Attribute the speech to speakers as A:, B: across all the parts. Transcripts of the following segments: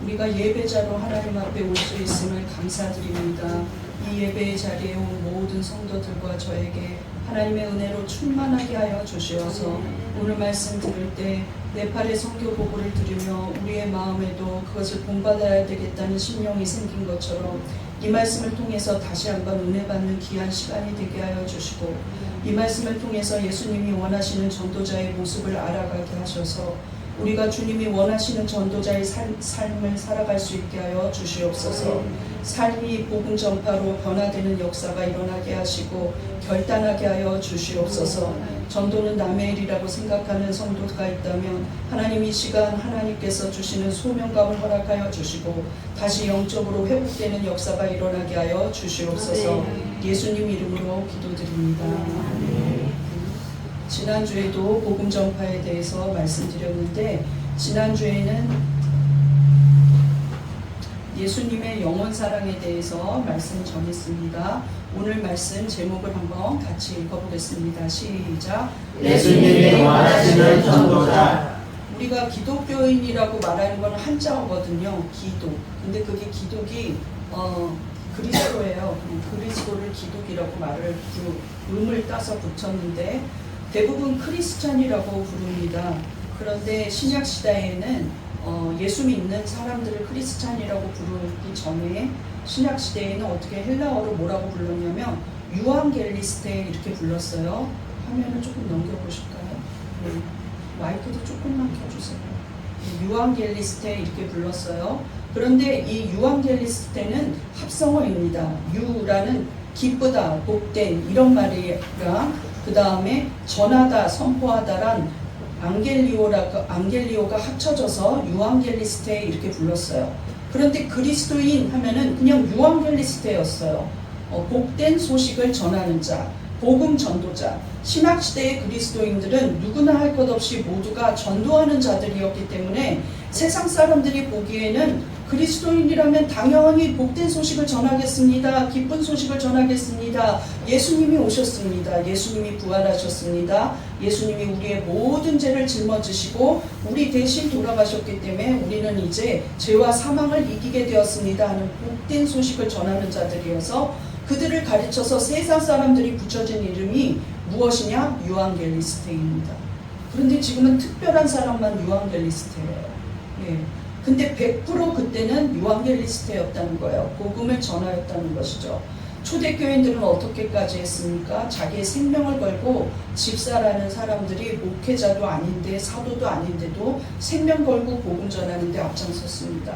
A: 우리가 예배자로 하나님 앞에 올 수 있음을 감사드립니다. 이 예배의 자리에 온 모든 성도들과 저에게 하나님의 은혜로 충만하게 하여 주시어서 오늘 말씀 들을 때 네팔의 선교 보고를 들으며 우리의 마음에도 그것을 본받아야 되겠다는 심령이 생긴 것처럼 이 말씀을 통해서 다시 한번 은혜 받는 귀한 시간이 되게 하여 주시고 이 말씀을 통해서 예수님이 원하시는 전도자의 모습을 알아가게 하셔서 우리가 주님이 원하시는 전도자의 삶을 살아갈 수 있게 하여 주시옵소서. 삶이 복음 전파로 변화되는 역사가 일어나게 하시고 결단하게 하여 주시옵소서. 전도는 남의 일이라고 생각하는 성도가 있다면 하나님 이 시간 하나님께서 주시는 소명감을 허락하여 주시고 다시 영적으로 회복되는 역사가 일어나게 하여 주시옵소서. 예수님 이름으로 기도드립니다. 지난주에도 복음 전파에 대해서 말씀드렸는데 지난주에는 예수님의 영원 사랑에 대해서 말씀 전했습니다. 오늘 말씀 제목을 한번 같이 읽어보겠습니다. 시작.
B: 예수님이 원하시는 전도자.
A: 우리가 기독교인이라고 말하는 건 한자어거든요. 기독. 근데 그게 기독이 그리스도예요. 그리스도를 기독이라고 말을 음을 따서 붙였는데 대부분 크리스찬이라고 부릅니다. 그런데 신약 시대에는 예수 믿는 사람들을 크리스찬이라고 부르기 전에 신약 시대에는 어떻게 헬라어로 뭐라고 불렀냐면 유앙겔리스테 이렇게 불렀어요. 화면을 조금 넘겨보실까요? 네. 마이크도 조금만 켜주세요. 유앙겔리스테 이렇게 불렀어요. 그런데 이 유앙겔리스테는 합성어입니다. 유라는 기쁘다, 복된 이런 말이랑 그 다음에 전하다, 선포하다란 앙겔리오가 합쳐져서 유앙겔리스테 이렇게 불렀어요. 그런데 그리스도인 하면은 그냥 유앙겔리스테였어요. 복된 소식을 전하는 자, 복음 전도자. 신약 시대의 그리스도인들은 누구나 할 것 없이 모두가 전도하는 자들이었기 때문에 세상 사람들이 보기에는 그리스도인이라면 당연히 복된 소식을 전하겠습니다. 기쁜 소식을 전하겠습니다. 예수님이 오셨습니다. 예수님이 부활하셨습니다. 예수님이 우리의 모든 죄를 짊어지시고 우리 대신 돌아가셨기 때문에 우리는 이제 죄와 사망을 이기게 되었습니다 하는 복된 소식을 전하는 자들이어서 그들을 가르쳐서 세상 사람들이 붙여진 이름이 무엇이냐? 유앙겔리스테입니다. 그런데 지금은 특별한 사람만 유앙겔리스테예요. 예. 근데 100% 그때는 유앙겔리스테였다는 거예요. 복음을 전하였다는 것이죠. 초대교인들은 어떻게까지 했습니까? 자기의 생명을 걸고 집사라는 사람들이 목회자도 아닌데 사도도 아닌데도 생명 걸고 복음 전하는데 앞장섰습니다.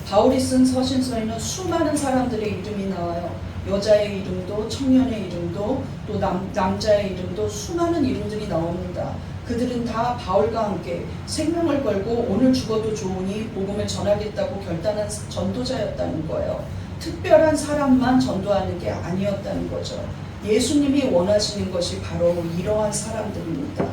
A: 바울이 쓴 서신서에는 수많은 사람들의 이름이 나와요. 여자의 이름도 청년의 이름도 또 남자의 이름도 수많은 이름들이 나옵니다. 그들은 다 바울과 함께 생명을 걸고 오늘 죽어도 좋으니 복음을 전하겠다고 결단한 전도자였다는 거예요. 특별한 사람만 전도하는 게 아니었다는 거죠. 예수님이 원하시는 것이 바로 이러한 사람들입니다.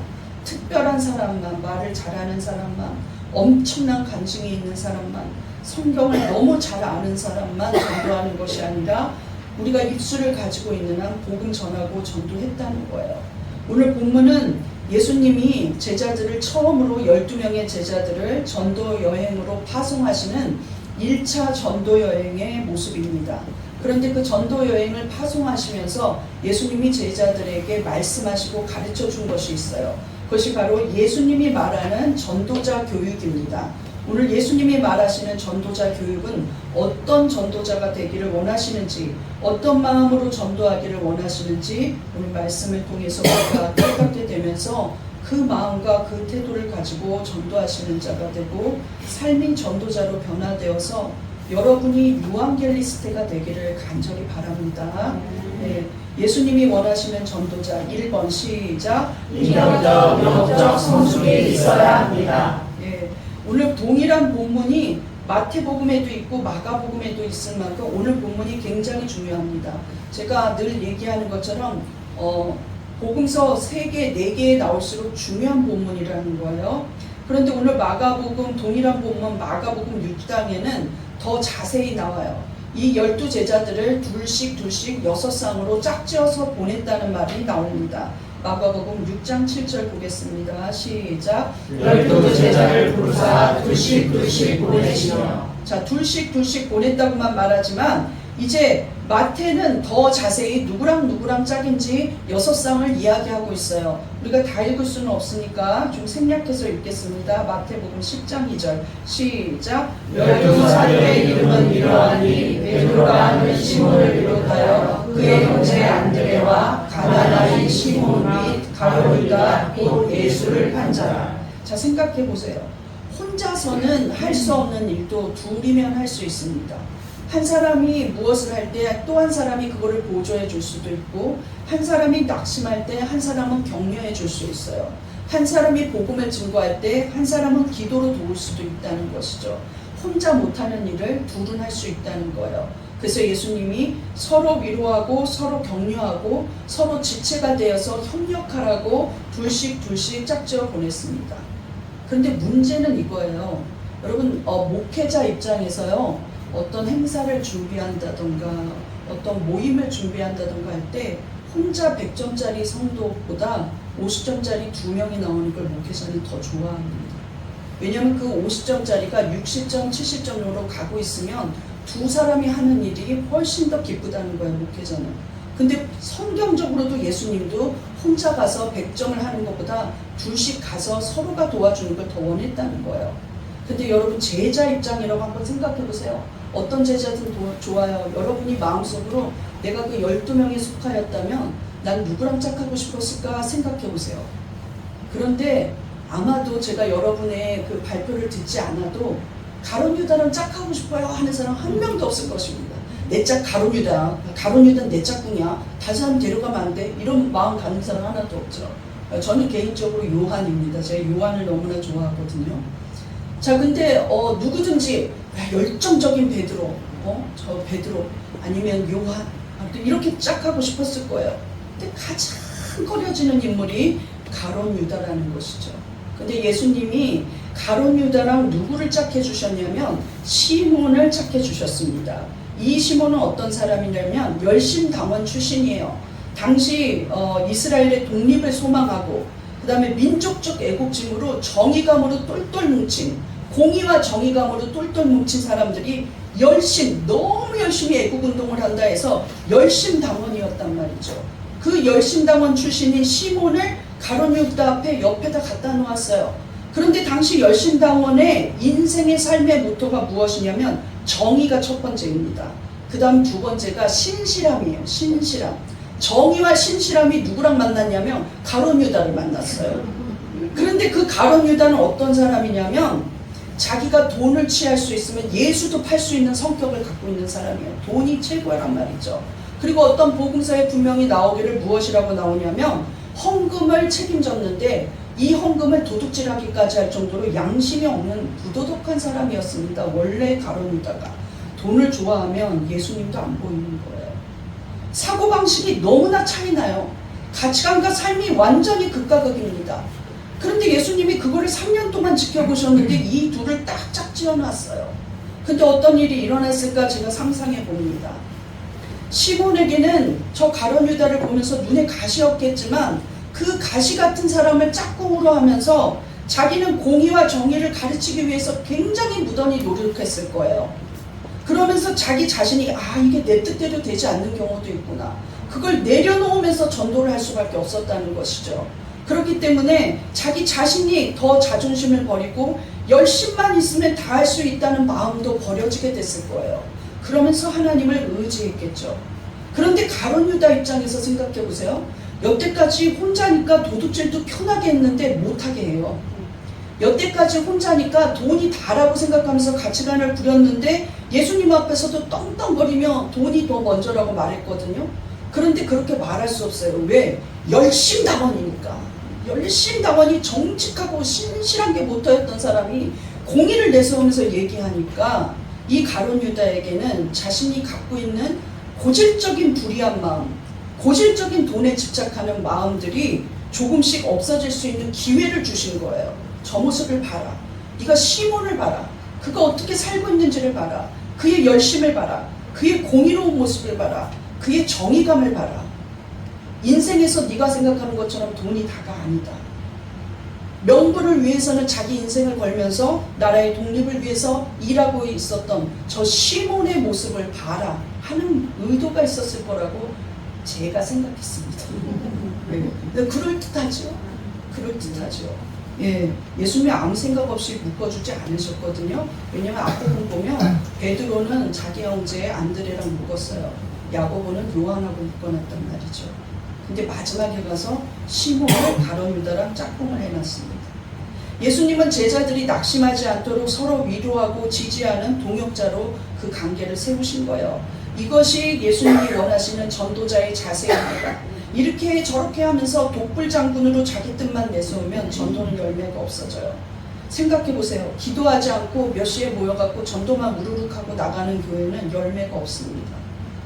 A: 특별한 사람만, 말을 잘하는 사람만, 엄청난 간증이 있는 사람만, 성경을 너무 잘 아는 사람만 전도하는 것이 아니라 우리가 입술을 가지고 있는 한 복음 전하고 전도했다는 거예요. 오늘 본문은 예수님이 제자들을 처음으로 12명의 제자들을 전도 여행으로 파송하시는 1차 전도 여행의 모습입니다. 그런데 그 전도 여행을 파송하시면서 예수님이 제자들에게 말씀하시고 가르쳐 준 것이 있어요. 그것이 바로 예수님이 말하는 전도자 교육입니다. 오늘 예수님이 말하시는 전도자 교육은 어떤 전도자가 되기를 원하시는지, 어떤 마음으로 전도하기를 원하시는지 오늘 말씀을 통해서 우리가 깨닫게 되면서 그 마음과 그 태도를 가지고 전도하시는 자가 되고 삶인 전도자로 변화되어서 여러분이 유앙겔리스테가 되기를 간절히 바랍니다. 네. 예수님이 원하시는 전도자 1번 시작.
B: 인격적, 영적 성숙이 있어야 합니다.
A: 네. 오늘 동일한 본문이 마태복음에도 있고 마가복음에도 있을 만큼 오늘 본문이 굉장히 중요합니다. 제가 늘 얘기하는 것처럼 복음서 3개, 4개에 나올수록 중요한 본문이라는 거예요. 그런데 오늘 마가복음, 동일한 본문 마가복음 6장에는 더 자세히 나와요. 이 12제자들을 둘씩 6쌍으로 짝지어서 보냈다는 말이 나옵니다. 마가복음 6장 7절 보겠습니다. 시작.
B: 12제자를 부르사 둘씩 보내시며.
A: 자, 둘씩 보냈다고만 말하지만 이제 마태는 더 자세히 누구랑 짝인지 6쌍을 이야기하고 있어요. 우리가 다 읽을 수는 없으니까 좀 생략해서 읽겠습니다. 마태복음 10장 2절 시작.
B: 12사도의 이름은 이러하니 베드로가 하는 시몬을 비롯하여 그의 형제 안드레와 가나나인 시몬 및 가룟유다 곧 예수를 판 자라.
A: 자, 생각해 보세요. 혼자서는 할 수 없는 일도 둘이면 할 수 있습니다. 한 사람이 무엇을 할 때 또 한 사람이 그거를 보조해 줄 수도 있고, 한 사람이 낙심할 때 한 사람은 격려해 줄 수 있어요. 한 사람이 복음을 증거할 때 한 사람은 기도로 도울 수도 있다는 것이죠. 혼자 못하는 일을 둘은 할 수 있다는 거예요. 그래서 예수님이 서로 위로하고 서로 격려하고 서로 지체가 되어서 협력하라고 둘씩 짝지어 보냈습니다. 그런데 문제는 이거예요. 여러분, 목회자 입장에서요, 어떤 행사를 준비한다던가 어떤 모임을 준비한다던가 할 때 혼자 100점짜리 성도보다 50점짜리 2명이 나오는 걸 목회자는 더 좋아합니다. 왜냐하면 그 50점짜리가 60점, 70점으로 가고 있으면 두 사람이 하는 일이 훨씬 더 기쁘다는 거예요, 목회자는. 근데 성경적으로도 예수님도 혼자 가서 100점을 하는 것보다 둘씩 가서 서로가 도와주는 걸 더 원했다는 거예요. 근데 여러분, 제자 입장이라고 한번 생각해 보세요. 어떤 제자든 좋아요. 여러분이 마음속으로 내가 그 12명에 속하였다면 난 누구랑 짝하고 싶었을까 생각해 보세요. 그런데 아마도 제가 여러분의 그 발표를 듣지 않아도 가룟유다랑 짝하고 싶어요 하는 사람 한 명도 없을 것입니다. 내 짝 가룟유다는 내 짝꿍이야. 다른 사람 데려가면 안 돼. 이런 마음 갖는 사람 하나도 없죠. 저는 개인적으로 요한입니다. 제가 요한을 너무나 좋아하거든요. 자, 근데 누구든지 열정적인 베드로, 저 베드로 아니면 요한 이렇게 짝하고 싶었을 거예요. 근데 가장 꺼려지는 인물이 가룟유다라는 것이죠. 근데 예수님이 가룟유다랑 누구를 짝해 주셨냐면 시몬을 짝해 주셨습니다. 이 시몬은 어떤 사람이냐면 열심당원 출신이에요. 당시 이스라엘의 독립을 소망하고 그 다음에 민족적 애국심으로 정의감으로 똘똘 뭉친, 공의와 정의감으로 똘똘 뭉친 사람들이 너무 열심히 애국운동을 한다 해서 열심당원이었단 말이죠. 그 열심당원 출신인 시몬을 가룟유다 앞에 옆에다 갖다 놓았어요. 그런데 당시 열심당원의 인생의 삶의 모토가 무엇이냐면 정의가 첫 번째입니다. 그 다음 두 번째가 신실함이에요. 신실함. 정의와 신실함이 누구랑 만났냐면 가룟유다를 만났어요. 그런데 그 가룟유다는 어떤 사람이냐면 자기가 돈을 취할 수 있으면 예수도 팔 수 있는 성격을 갖고 있는 사람이에요. 돈이 최고란 말이죠. 그리고 어떤 복음서에 분명히 나오기를 무엇이라고 나오냐면 헌금을 책임졌는데 이 헌금을 도둑질하기까지 할 정도로 양심이 없는 부도덕한 사람이었습니다. 원래 가룟유다가. 돈을 좋아하면 예수님도 안 보이는 거예요. 사고방식이 너무나 차이나요. 가치관과 삶이 완전히 극과 극입니다. 그런데 예수님이 그거를 3년 동안 지켜보셨는데 이 둘을 딱 짝지어 놨어요. 근데 어떤 일이 일어났을까 제가 상상해 봅니다. 시몬에게는 저 가룟유다를 보면서 눈에 가시였겠지만 그 가시 같은 사람을 짝꿍으로 하면서 자기는 공의와 정의를 가르치기 위해서 굉장히 무던히 노력했을 거예요. 그러면서 자기 자신이 이게 내 뜻대로 되지 않는 경우도 있구나. 그걸 내려놓으면서 전도를 할 수밖에 없었다는 것이죠. 그렇기 때문에 자기 자신이 더 자존심을 버리고 열심만 있으면 다 할 수 있다는 마음도 버려지게 됐을 거예요. 그러면서 하나님을 의지했겠죠. 그런데 가룟유다 입장에서 생각해 보세요. 여태까지 혼자니까 도둑질도 편하게 했는데 못하게 해요. 여태까지 혼자니까 돈이 다라고 생각하면서 가치관을 부렸는데 예수님 앞에서도 떵떵거리며 돈이 더 먼저라고 말했거든요. 그런데 그렇게 말할 수 없어요. 왜? 열심당원이니까. 열심당원이 정직하고 신실한 게 모토였던 사람이 공의를 내세우면서 얘기하니까 이 가룟유다에게는 자신이 갖고 있는 고질적인 불의한 마음, 고질적인 돈에 집착하는 마음들이 조금씩 없어질 수 있는 기회를 주신 거예요. 저 모습을 봐라. 네가 시몬을 봐라. 그가 어떻게 살고 있는지를 봐라. 그의 열심을 봐라. 그의 공의로운 모습을 봐라. 그의 정의감을 봐라. 인생에서 네가 생각하는 것처럼 돈이 다가 아니다. 명분을 위해서는 자기 인생을 걸면서 나라의 독립을 위해서 일하고 있었던 저 시몬의 모습을 봐라 하는 의도가 있었을 거라고 제가 생각했습니다. 네. 그럴듯하죠. 그럴듯하죠. 예, 예수님이 아무 생각 없이 묶어주지 않으셨거든요. 왜냐면 앞부분 보면 베드로는 자기 형제 안드레랑 묶었어요. 야고보는 요한하고 묶어놨단 말이죠. 근데 마지막에 가서 시몬을 가룟 유다랑 짝꿍을 해놨습니다. 예수님은 제자들이 낙심하지 않도록 서로 위로하고 지지하는 동역자로 그 관계를 세우신 거예요. 이것이 예수님이 원하시는 전도자의 자세입니다. 이렇게 저렇게 하면서 독불장군으로 자기 뜻만 내세우면 전도는 열매가 없어져요. 생각해보세요. 기도하지 않고 몇 시에 모여갖고 전도만 우르륵하고 나가는 교회는 열매가 없습니다.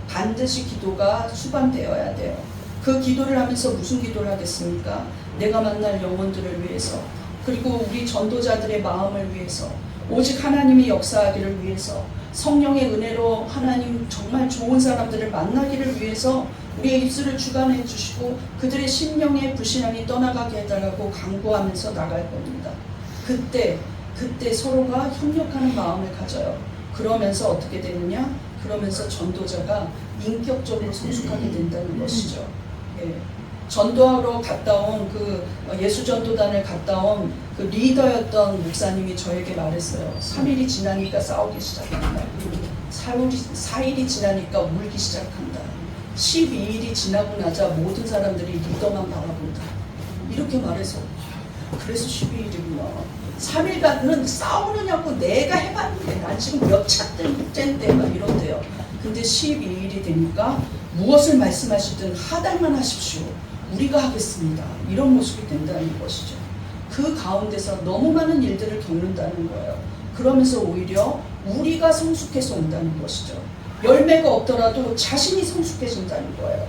A: 반드시 기도가 수반되어야 돼요. 그 기도를 하면서 무슨 기도를 하겠습니까? 내가 만날 영혼들을 위해서, 그리고 우리 전도자들의 마음을 위해서, 오직 하나님이 역사하기를 위해서, 성령의 은혜로 하나님 정말 좋은 사람들을 만나기를 위해서 우리의 입술을 주관해 주시고 그들의 심령의 불신앙이 떠나가게 해달라고 강구하면서 나갈 겁니다. 그때 서로가 협력하는 마음을 가져요. 그러면서 어떻게 되느냐? 그러면서 전도자가 인격적으로 성숙하게 된다는 것이죠. 예. 전도하러 갔다 온 그 예수전도단을 갔다 온 그 리더였던 목사님이 저에게 말했어요. 3일이 지나니까 싸우기 시작한다. 4일이 지나니까 울기 시작한다. 12일이 지나고 나자 모든 사람들이 리더만 바라본다. 이렇게 말해서 그래서 12일이구나. 3일간은 싸우느냐고 내가 해봤는데 난 지금 몇 차째인데 막 이런데요. 근데 12일이 되니까 무엇을 말씀하시든 하달만 하십시오. 우리가 하겠습니다. 이런 모습이 된다는 것이죠. 그 가운데서 너무 많은 일들을 겪는다는 거예요. 그러면서 오히려 우리가 성숙해서 온다는 것이죠. 열매가 없더라도 자신이 성숙해진다는 거예요.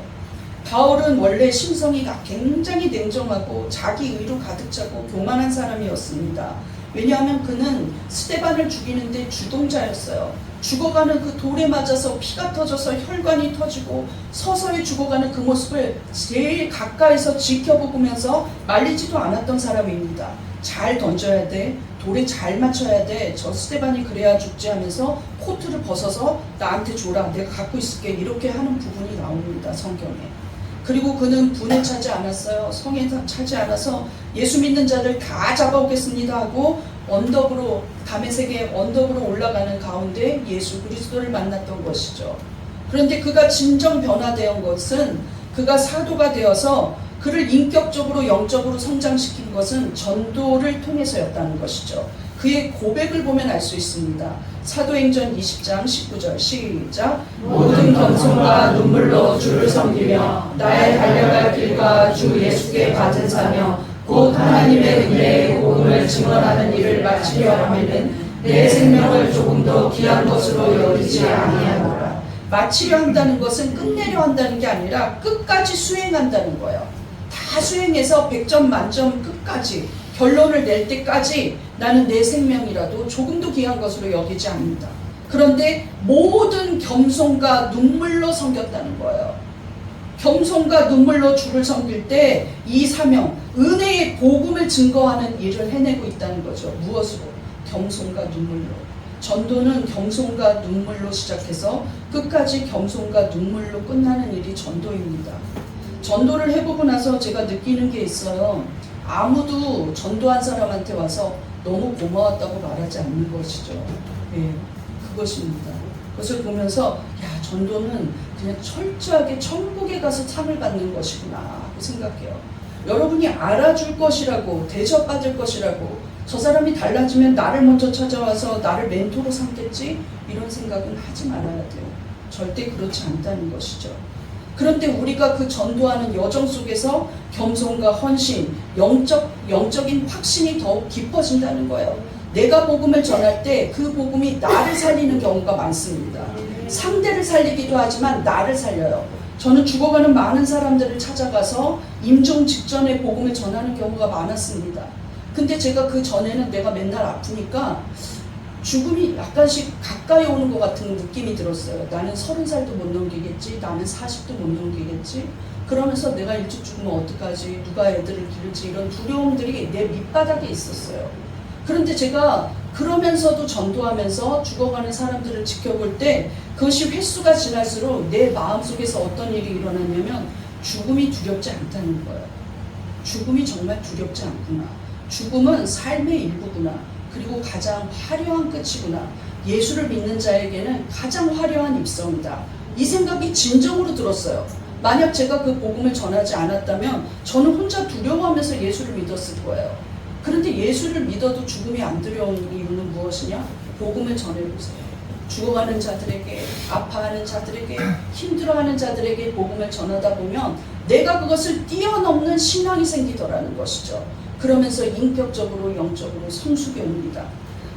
A: 바울은 원래 심성이 굉장히 냉정하고 자기 의로 가득 차고 교만한 사람이었습니다. 왜냐하면 그는 스데반을 죽이는데 주동자였어요. 죽어가는 그 돌에 맞아서 피가 터져서 혈관이 터지고 서서히 죽어가는 그 모습을 제일 가까이서 지켜보면서 말리지도 않았던 사람입니다. 잘 던져야 돼. 돌에 잘 맞춰야 돼. 저 스데반이 그래야 죽지 하면서 코트를 벗어서 나한테 줘라. 내가 갖고 있을게. 이렇게 하는 부분이 나옵니다. 성경에. 그리고 그는 분에 차지 않았어요. 성에 차지 않아서 예수 믿는 자들 다 잡아오겠습니다 하고 언덕으로 다메섹의 언덕으로 올라가는 가운데 예수 그리스도를 만났던 것이죠. 그런데 그가 진정 변화된 것은 그가 사도가 되어서 그를 인격적으로 영적으로 성장시킨 것은 전도를 통해서였다는 것이죠. 그의 고백을 보면 알 수 있습니다. 사도행전 20장 19절 시작.
B: 모든 겸손과 눈물로 주를 섬기며 나의 달려갈 길과 주 예수께 받은 사며 곧 하나님의 은혜의 복음을 증언하는 일을 마치려 하면은 내 생명을 조금도 귀한 것으로 여기지 아니하노라.
A: 마치려 한다는 것은 끝내려 한다는 게 아니라 끝까지 수행한다는 거예요. 다 수행해서 100점 만점 끝까지 결론을 낼 때까지 나는 내 생명이라도 조금도 귀한 것으로 여기지 않는다. 그런데 모든 겸손과 눈물로 섬겼다는 거예요. 겸손과 눈물로 주를 섬길 때 이 사명, 은혜의 복음을 증거하는 일을 해내고 있다는 거죠. 무엇으로? 겸손과 눈물로. 전도는 겸손과 눈물로 시작해서 끝까지 겸손과 눈물로 끝나는 일이 전도입니다. 전도를 해보고 나서 제가 느끼는 게 있어요. 아무도 전도한 사람한테 와서 너무 고마웠다고 말하지 않는 것이죠. 예, 그것입니다. 그것을 보면서 야, 전도는 그냥 철저하게 천국에 가서 상을 받는 것이구나 하고 생각해요. 여러분이 알아줄 것이라고, 대접받을 것이라고, 저 사람이 달라지면 나를 먼저 찾아와서 나를 멘토로 삼겠지? 이런 생각은 하지 말아야 돼요. 절대 그렇지 않다는 것이죠. 그런데 우리가 그 전도하는 여정 속에서 겸손과 헌신, 영적인 확신이 더욱 깊어진다는 거예요. 내가 복음을 전할 때 그 복음이 나를 살리는 경우가 많습니다. 상대를 살리기도 하지만 나를 살려요. 저는 죽어가는 많은 사람들을 찾아가서 임종 직전에 복음을 전하는 경우가 많았습니다. 근데 제가 그 전에는 내가 맨날 아프니까 죽음이 약간씩 가까이 오는 것 같은 느낌이 들었어요. 나는 30살도 못 넘기겠지, 나는 40도 못 넘기겠지, 그러면서 내가 일찍 죽으면 어떡하지? 누가 애들을 기를지? 이런 두려움들이 내 밑바닥에 있었어요. 그런데 제가 그러면서도 전도하면서 죽어가는 사람들을 지켜볼 때 그것이 횟수가 지날수록 내 마음속에서 어떤 일이 일어났냐면 죽음이 두렵지 않다는 거예요. 죽음이 정말 두렵지 않구나. 죽음은 삶의 일부구나. 그리고 가장 화려한 끝이구나. 예수를 믿는 자에게는 가장 화려한 입성이다. 이 생각이 진정으로 들었어요. 만약 제가 그 복음을 전하지 않았다면 저는 혼자 두려워하면서 예수를 믿었을 거예요. 그런데 예수를 믿어도 죽음이 안 두려운 이유는 무엇이냐? 복음을 전해보세요. 죽어가는 자들에게, 아파하는 자들에게, 힘들어하는 자들에게 복음을 전하다 보면 내가 그것을 뛰어넘는 신앙이 생기더라는 것이죠. 그러면서 인격적으로 영적으로 성숙해 옵니다.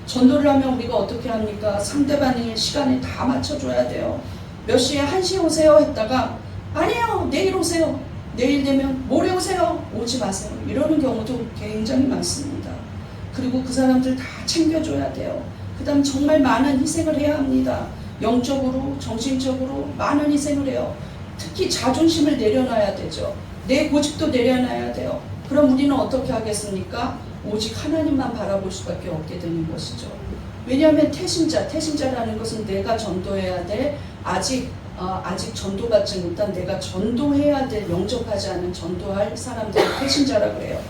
A: 전도를 하면 우리가 어떻게 합니까? 상대방의 시간에 다 맞춰줘야 돼요. 몇 시에 1시에 오세요 했다가 아니에요, 내일 오세요. 내일 되면 모레 오세요. 오지 마세요. 이러는 경우도 굉장히 많습니다. 그리고 그 사람들 다 챙겨줘야 돼요. 그 다음 정말 많은 희생을 해야 합니다. 영적으로, 정신적으로 많은 희생을 해요. 특히 자존심을 내려놔야 되죠. 내 고집도 내려놔야 돼요. 그럼 우리는 어떻게 하겠습니까? 오직 하나님만 바라볼 수밖에 없게 되는 것이죠. 왜냐하면 태신자라는 것은 내가 전도해야 될 아직 전도받지 못한 내가 전도해야 될 영접하지 않은 전도할 사람들을 태신자라 그래요.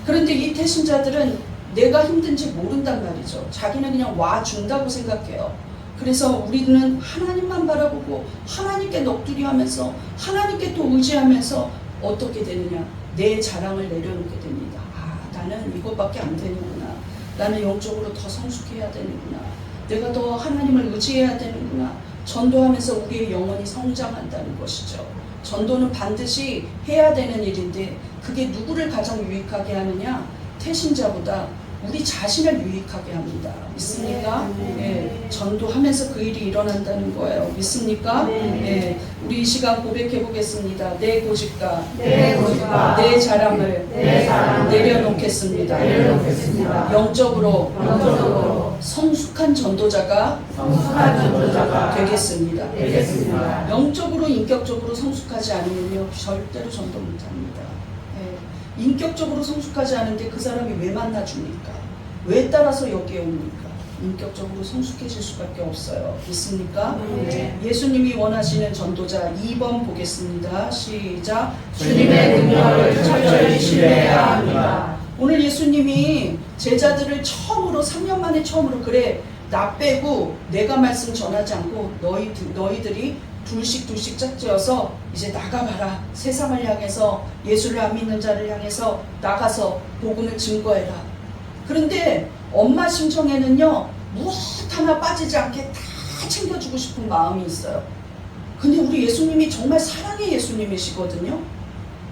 A: 그런데 이 태신자들은 내가 힘든지 모른단 말이죠. 자기는 그냥 와준다고 생각해요. 그래서 우리는 하나님만 바라보고 하나님께 넋두리 하면서 하나님께 또 의지하면서 어떻게 되느냐? 내 자랑을 내려놓게 됩니다. 나는 이것밖에 안 되는구나. 나는 영적으로 더 성숙해야 되는구나. 내가 더 하나님을 의지해야 되는구나. 전도하면서 우리의 영혼이 성장한다는 것이죠. 전도는 반드시 해야 되는 일인데 그게 누구를 가장 유익하게 하느냐? 태신자보다 우리 자신을 유익하게 합니다. 믿습니까? 네. 전도하면서 그 일이 일어난다는 거예요. 믿습니까? 네. 우리 이 시간 고백해 보겠습니다. 내 고집과 내 자랑을 내려놓겠습니다. 영적으로 성숙한 전도자가 되겠습니다. 영적으로 인격적으로 성숙하지 않으면 절대로 전도 못합니다. 인격적으로 성숙하지 않은데 그 사람이 왜 만나줍니까? 왜 따라서 여기에 옵니까? 인격적으로 성숙해질 수밖에 없어요. 믿습니까? 예수님이 원하시는 전도자 2번 보겠습니다. 시작.
B: 주님의 능력을 철저히 신뢰해야 합니다.
A: 오늘 예수님이 제자들을 처음으로 3년 만에 처음으로 그래 나 빼고 내가 말씀 전하지 않고 너희들이 둘씩 짝지어서 이제 나가봐라. 세상을 향해서 예수를 안 믿는 자를 향해서 나가서 복음을 증거해라. 그런데 엄마 심정에는요 무엇 하나 빠지지 않게 다 챙겨주고 싶은 마음이 있어요. 근데 우리 예수님이 정말 사랑의 예수님이시거든요.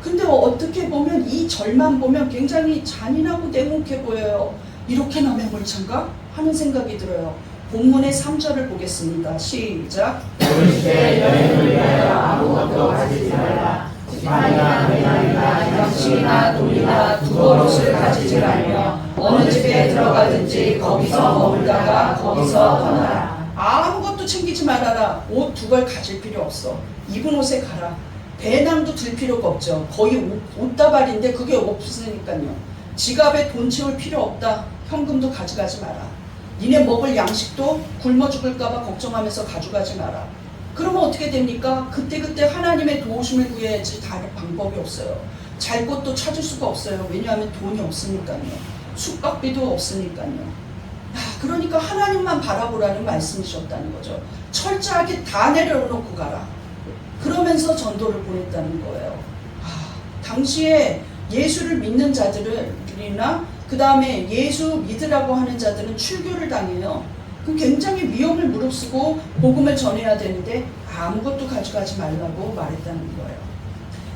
A: 근데 어떻게 보면 이 절만 보면 굉장히 잔인하고 냉혹해 보여요. 이렇게나 매몰찬가? 하는 생각이 들어요. 본문의 3절을 보겠습니다. 시작.
B: 오르시되 여행을 위하여 아무것도 가지지 말라. 지팡이나 배낭이나 양식이나 돈이나 두꺼옷을 가지지 말며 어느 집에 들어가든지 거기서 머물다가 거기서 떠나라.
A: 아무것도 챙기지 말아라. 옷 두 벌 가질 필요 없어. 입은 옷에 가라. 배낭도 들 필요가 없죠. 거의 옷다발인데 그게 없으니까요. 지갑에 돈 채울 필요 없다. 현금도 가져가지 마라. 니네 먹을 양식도 굶어 죽을까봐 걱정하면서 가져가지 마라. 그러면 어떻게 됩니까? 그때 하나님의 도우심을 구해야지 다른 방법이 없어요. 잘 곳도 찾을 수가 없어요. 왜냐하면 돈이 없으니까요. 숙박비도 없으니까요. 그러니까 하나님만 바라보라는 말씀이셨다는 거죠. 철저하게 다 내려놓고 가라. 그러면서 전도를 보냈다는 거예요. 당시에 예수를 믿는 자들이나 그 다음에 예수 믿으라고 하는 자들은 출교를 당해요. 그럼 굉장히 위험을 무릅쓰고 복음을 전해야 되는데 아무것도 가져가지 말라고 말했다는 거예요.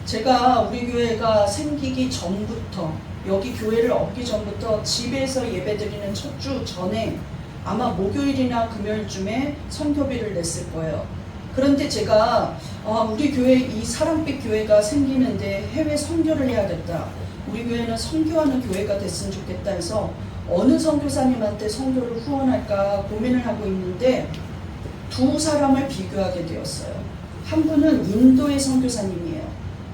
A: 제가 우리 교회가 생기기 전부터 여기 교회를 얻기 전부터 집에서 예배드리는 첫 주 전에 아마 목요일이나 금요일쯤에 선교비를 냈을 거예요. 그런데 제가 우리 교회 이 사랑빛 교회가 생기는데 해외 선교를 해야겠다. 우리 교회는 선교하는 교회가 됐으면 좋겠다 해서 어느 선교사님한테 선교를 후원할까 고민을 하고 있는데 두 사람을 비교하게 되었어요. 한 분은 인도의 선교사님이에요.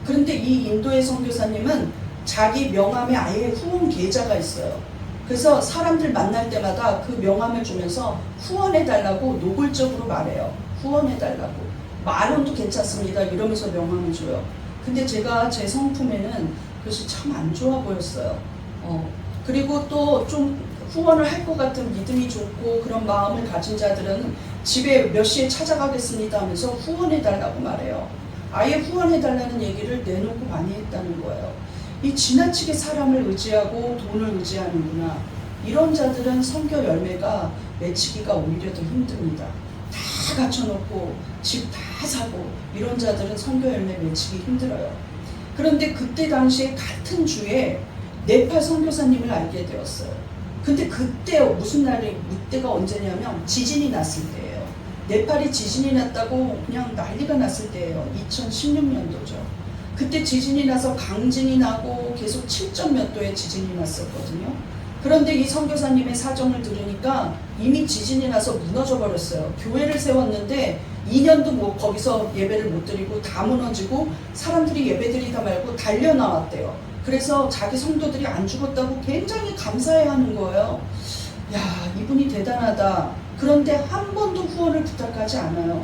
A: 그런데 이 인도의 선교사님은 자기 명함에 아예 후원 계좌가 있어요. 그래서 사람들 만날 때마다 그 명함을 주면서 후원해달라고 노골적으로 말해요. 후원해달라고. 10,000원도 괜찮습니다. 이러면서 명함을 줘요. 근데 제가 제 성품에는 그것이 참 안 좋아 보였어요. 그리고 또 좀 후원을 할 것 같은 믿음이 좋고 그런 마음을 가진 자들은 집에 몇 시에 찾아가겠습니다 하면서 후원해달라고 말해요. 아예 후원해달라는 얘기를 내놓고 많이 했다는 거예요. 이 지나치게 사람을 의지하고 돈을 의지하는구나. 이런 자들은 선교 열매가 맺히기가 오히려 더 힘듭니다. 다 갖춰놓고 집 다 사고 이런 자들은 선교 열매 맺히기 힘들어요. 그런데 그때 당시에 같은 주에 네팔 선교사님을 알게 되었어요. 근데 그때 무슨 날이, 그때가 언제냐면 지진이 났을 때예요. 네팔이 지진이 났다고 그냥 난리가 났을 때예요. 2016년도죠. 그때 지진이 나서 강진이 나고 계속 7점 몇 도의 지진이 났었거든요. 그런데 이 선교사님의 사정을 들으니까 이미 지진이 나서 무너져 버렸어요. 교회를 세웠는데 2년도 뭐 거기서 예배를 못 드리고 다 무너지고 사람들이 예배 드리다 말고 달려 나왔대요. 그래서 자기 성도들이 안 죽었다고 굉장히 감사해하는 거예요. 야, 이분이 대단하다. 그런데 한 번도 후원을 부탁하지 않아요.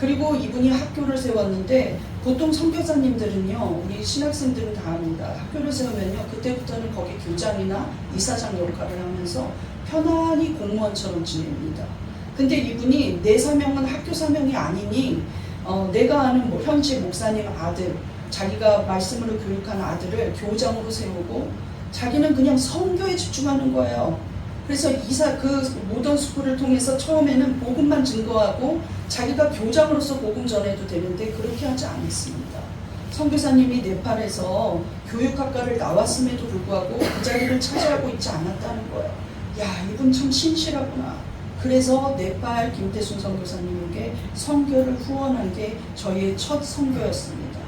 A: 그리고 이분이 학교를 세웠는데 보통 선교사님들은요, 우리 신학생들은 다 압니다. 학교를 세우면요, 그때부터는 거기 교장이나 이사장 역할을 하면서 편안히 공무원처럼 지냅니다. 근데 이분이 내 사명은 학교 사명이 아니니 내가 아는 뭐 현지 목사님 아들, 자기가 말씀으로 교육한 아들을 교장으로 세우고 자기는 그냥 선교에 집중하는 거예요. 그래서 그 모던 스쿨을 통해서 처음에는 복음만 증거하고 자기가 교장으로서 복음 전해도 되는데 그렇게 하지 않았습니다. 선교사님이 네팔에서 교육학과를 나왔음에도 불구하고 그 자리를 차지하고 있지 않았다는 거예요. 야, 이분 참 신실하구나. 그래서 네팔 김태순 선교사님에게 선교를 후원한 게 저희의 첫 선교였습니다.